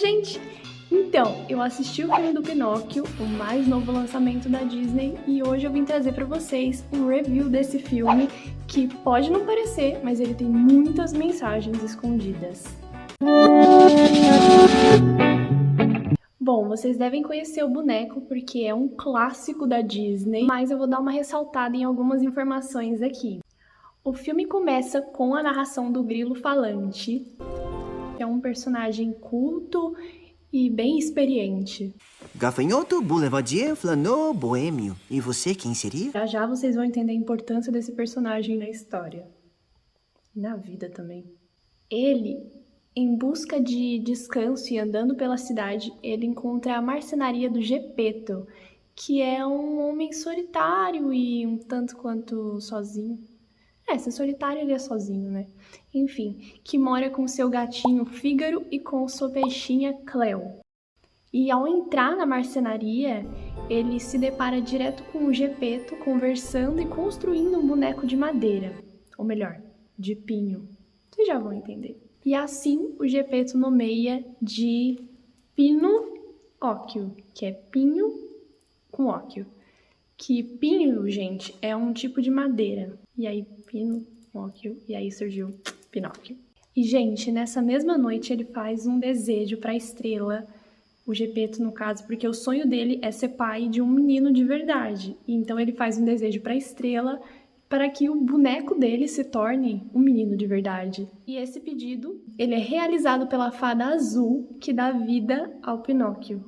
gente! Então, eu assisti o filme do Pinóquio, o mais novo lançamento da Disney, e hoje eu vim trazer pra vocês um review desse filme que pode não parecer, mas ele tem muitas mensagens escondidas. Bom, vocês devem conhecer o boneco porque é um clássico da Disney, mas eu vou dar uma ressaltada em algumas informações aqui. O filme começa com a narração do Grilo Falante, que é um personagem culto e bem experiente. Gafanhoto, boulevardier, flaneur, boêmio. E você, quem seria? Já já vocês vão entender a importância desse personagem na história. E na vida também. Ele, em busca de descanso e andando pela cidade, ele encontra a marcenaria do Geppetto, que é um homem solitário e um tanto quanto sozinho. Se solitário ele é sozinho, né? Enfim, que mora com seu gatinho Fígaro e com sua peixinha Cleo. E ao entrar na marcenaria, ele se depara direto com o Geppetto conversando e construindo um boneco de madeira. Ou melhor, de pinho. Vocês já vão entender. E assim o Geppetto nomeia de Pinóquio, que é pinho com óquio. Que pinho, gente, é um tipo de madeira. E aí, Pinóquio, e aí surgiu Pinóquio. E, gente, nessa mesma noite ele faz um desejo pra estrela, o Geppetto no caso, porque o sonho dele é ser pai de um menino de verdade. E então ele faz um desejo pra estrela para que o boneco dele se torne um menino de verdade. E esse pedido, ele é realizado pela fada azul, que dá vida ao Pinóquio.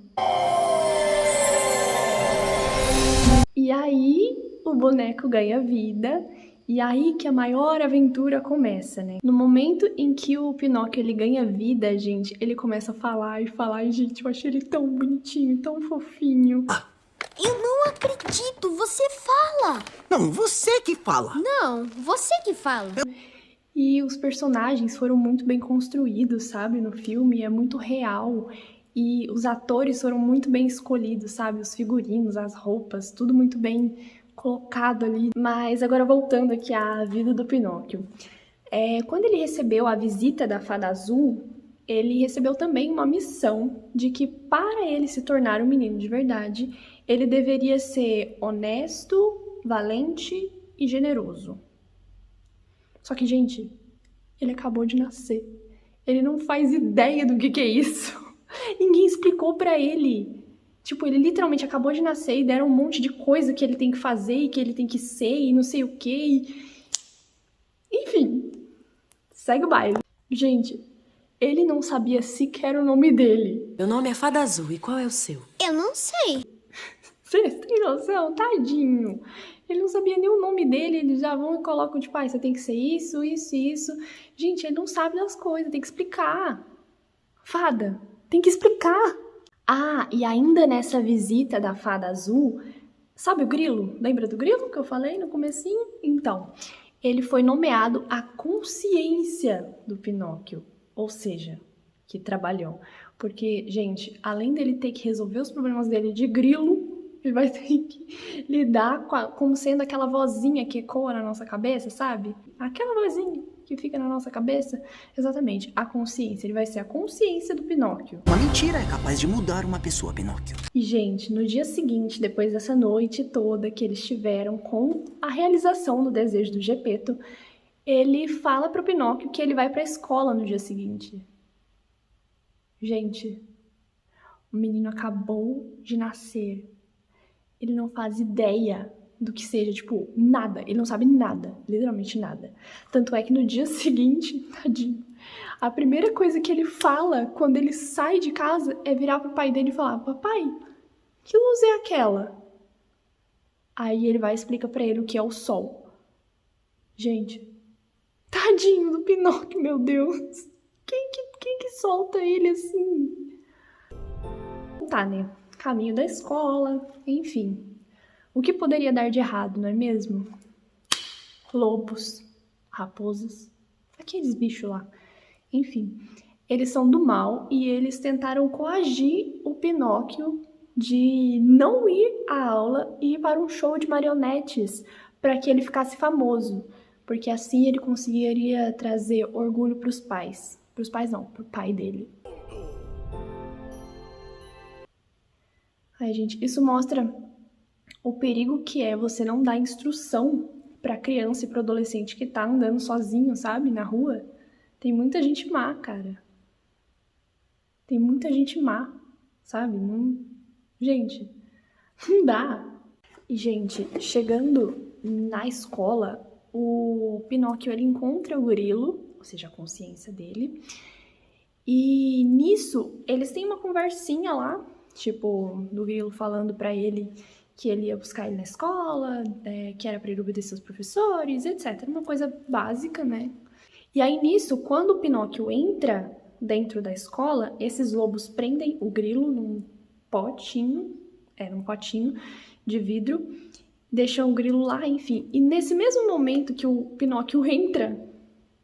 E aí o boneco ganha vida, e aí que a maior aventura começa, né? No momento em que o Pinóquio ele ganha vida, gente, ele começa a falar, e gente, eu achei ele tão bonitinho, tão fofinho. Eu não acredito, você fala! Não, você que fala. Não, você que fala. E os personagens foram muito bem construídos, sabe, no filme, é muito real. E os atores foram muito bem escolhidos, sabe? Os figurinos, as roupas, tudo muito bem colocado ali. Mas agora voltando aqui à vida do Pinóquio. Quando ele recebeu a visita da Fada Azul, ele recebeu também uma missão de que para ele se tornar um menino de verdade, ele deveria ser honesto, valente e generoso. Só que, gente, ele acabou de nascer. Ele não faz ideia do que é isso. Ninguém explicou pra ele. Tipo, ele literalmente acabou de nascer e deram um monte de coisa que ele tem que fazer e que ele tem que ser e não sei o quê. Enfim, segue o baile. Gente, ele não sabia sequer o nome dele. Meu nome é Fada Azul, e qual é o seu? Eu não sei. Vocês têm noção? Tadinho. Ele não sabia nem o nome dele, eles já vão e colocam, tipo, você tem que ser isso, isso e isso. Gente, ele não sabe das coisas, tem que explicar. Fada, tem que explicar. Ah, e ainda nessa visita da Fada Azul, sabe o Grilo? Lembra do Grilo que eu falei no comecinho? Então, ele foi nomeado a consciência do Pinóquio, ou seja, que trabalhou. Porque, gente, além dele ter que resolver os problemas dele de grilo, ele vai ter que lidar como sendo aquela vozinha que ecoa na nossa cabeça, sabe? Aquela vozinha que fica na nossa cabeça. Exatamente, a consciência. Ele vai ser a consciência do Pinóquio. Uma mentira é capaz de mudar uma pessoa, Pinóquio. E, gente, no dia seguinte, depois dessa noite toda que eles tiveram com a realização do desejo do Geppetto, ele fala pro Pinóquio que ele vai pra escola no dia seguinte. Gente, o menino acabou de nascer. Ele não faz ideia do que seja, tipo, nada. Ele não sabe nada, literalmente nada. Tanto é que no dia seguinte, tadinho, a primeira coisa que ele fala quando ele sai de casa é virar pro pai dele e falar: papai, que luz é aquela? Aí ele vai e explica pra ele o que é o sol. Gente, tadinho do Pinóquio, meu Deus. Quem que solta ele assim? Tá, né? Caminho da escola, enfim. O que poderia dar de errado, não é mesmo? Lobos, raposas, aqueles bichos lá. Enfim, eles são do mal e eles tentaram coagir o Pinóquio de não ir à aula e ir para um show de marionetes para que ele ficasse famoso, porque assim ele conseguiria trazer orgulho para os pais. Para os pais não, para o pai dele. Ai, gente, isso mostra o perigo que é você não dar instrução pra criança e pro adolescente que tá andando sozinho, sabe, na rua. Tem muita gente má, cara. Tem muita gente má, sabe? Não... Gente, não dá. E, gente, chegando na escola, o Pinóquio, ele encontra o grilo, ou seja, a consciência dele. E nisso, eles têm uma conversinha lá, tipo, do grilo falando pra ele que ele ia buscar ele na escola, que era pra ele obedecer os professores, etc. Uma coisa básica, né? E aí, nisso, quando o Pinóquio entra dentro da escola, esses lobos prendem o grilo num potinho de vidro, deixam o grilo lá, enfim. E nesse mesmo momento que o Pinóquio entra,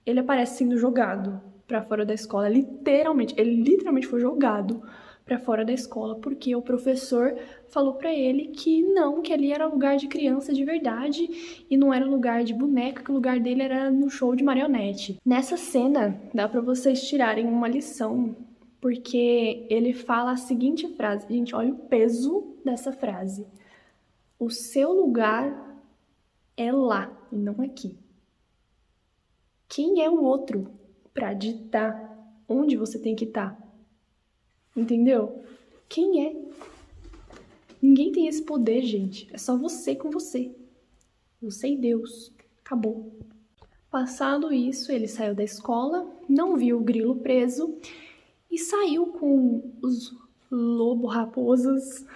ele aparece sendo jogado pra fora da escola, literalmente. Ele literalmente foi jogado pra fora da escola, porque o professor falou pra ele que não, que ali era lugar de criança de verdade e não era lugar de boneca, que o lugar dele era no show de marionete. Nessa cena, dá pra vocês tirarem uma lição, porque ele fala a seguinte frase. Gente, olha o peso dessa frase. O seu lugar é lá e não aqui. Quem é o outro pra ditar onde você tem que estar? Entendeu? Quem é? Ninguém tem esse poder, gente. É só você com você. Você e Deus. Acabou. Passado isso, ele saiu da escola, não viu o grilo preso e saiu com os lobo-raposas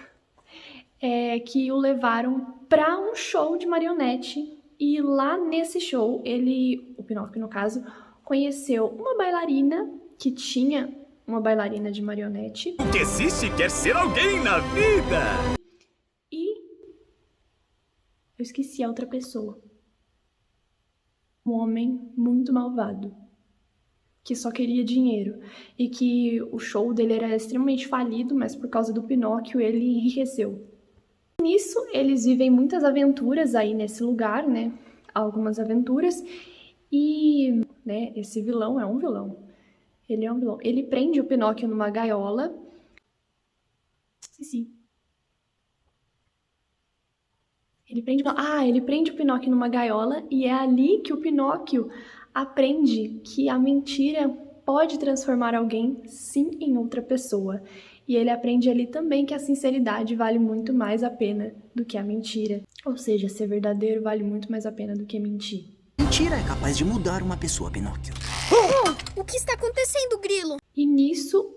que o levaram para um show de marionete. E lá nesse show, o Pinóquio, no caso, conheceu uma bailarina que tinha uma bailarina de marionete. O que existe quer ser alguém na vida! E eu esqueci a outra pessoa. Um homem muito malvado, que só queria dinheiro. E que o show dele era extremamente falido, mas por causa do Pinóquio ele enriqueceu. Nisso, eles vivem muitas aventuras aí nesse lugar, né? Algumas aventuras. E, né, esse vilão é um vilão. Ele é um vilão. Ele prende o Pinóquio numa gaiola. Esqueci. Ele prende o Pinóquio numa gaiola e é ali que o Pinóquio aprende que a mentira pode transformar alguém, sim, em outra pessoa. E ele aprende ali também que a sinceridade vale muito mais a pena do que a mentira. Ou seja, ser verdadeiro vale muito mais a pena do que mentir. Mentira é capaz de mudar uma pessoa, Pinóquio. O que está acontecendo, Grilo? E nisso,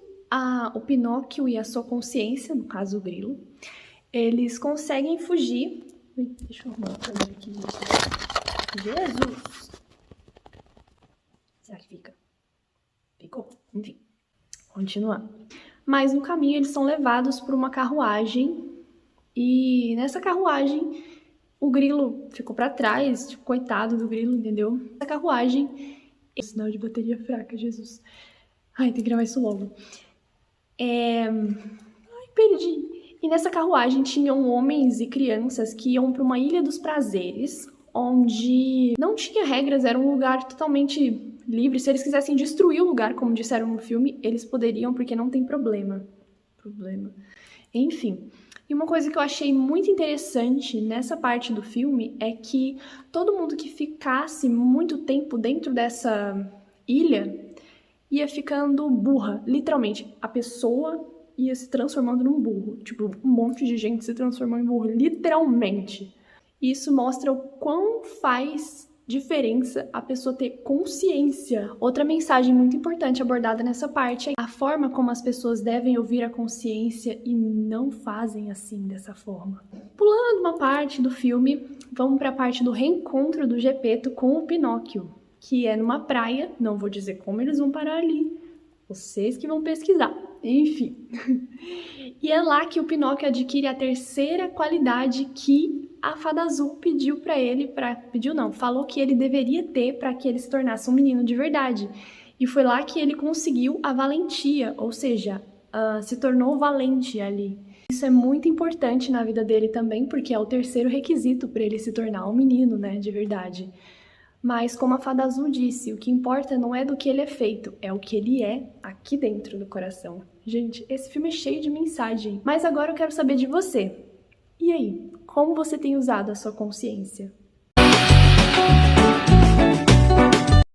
o Pinóquio e a sua consciência, no caso o grilo, eles conseguem fugir. Ui, deixa eu arrumar a câmera aqui. Jesus! Será que fica? Ficou? Enfim, continuar. Mas no caminho eles são levados por uma carruagem e nessa carruagem o grilo ficou pra trás, tipo, coitado do grilo, entendeu? Essa carruagem... Sinal de bateria fraca, Jesus. Ai, tem que gravar isso logo. Ai, perdi. E nessa carruagem tinham homens e crianças que iam pra uma Ilha dos Prazeres, onde não tinha regras, era um lugar totalmente livre. Se eles quisessem destruir o lugar, como disseram no filme, eles poderiam, porque não tem problema. Enfim. E uma coisa que eu achei muito interessante nessa parte do filme é que todo mundo que ficasse muito tempo dentro dessa ilha ia ficando burra, literalmente. A pessoa ia se transformando num burro. Tipo, um monte de gente se transformou em burro, literalmente. E isso mostra o quão faz diferença a pessoa ter consciência. Outra mensagem muito importante abordada nessa parte é a forma como as pessoas devem ouvir a consciência e não fazem assim, dessa forma. Pulando uma parte do filme, vamos para a parte do reencontro do Gepeto com o Pinóquio, que é numa praia. Não vou dizer como eles vão parar ali, vocês que vão pesquisar. Enfim. E é lá que o Pinóquio adquire a terceira qualidade que a Fada Azul pediu pra ele, falou que ele deveria ter para que ele se tornasse um menino de verdade. E foi lá que ele conseguiu a valentia, ou seja, se tornou valente ali. Isso é muito importante na vida dele também, porque é o terceiro requisito para ele se tornar um menino, né, de verdade. Mas, como a Fada Azul disse, o que importa não é do que ele é feito, é o que ele é aqui dentro do coração. Gente, esse filme é cheio de mensagem. Mas agora eu quero saber de você. E aí, como você tem usado a sua consciência?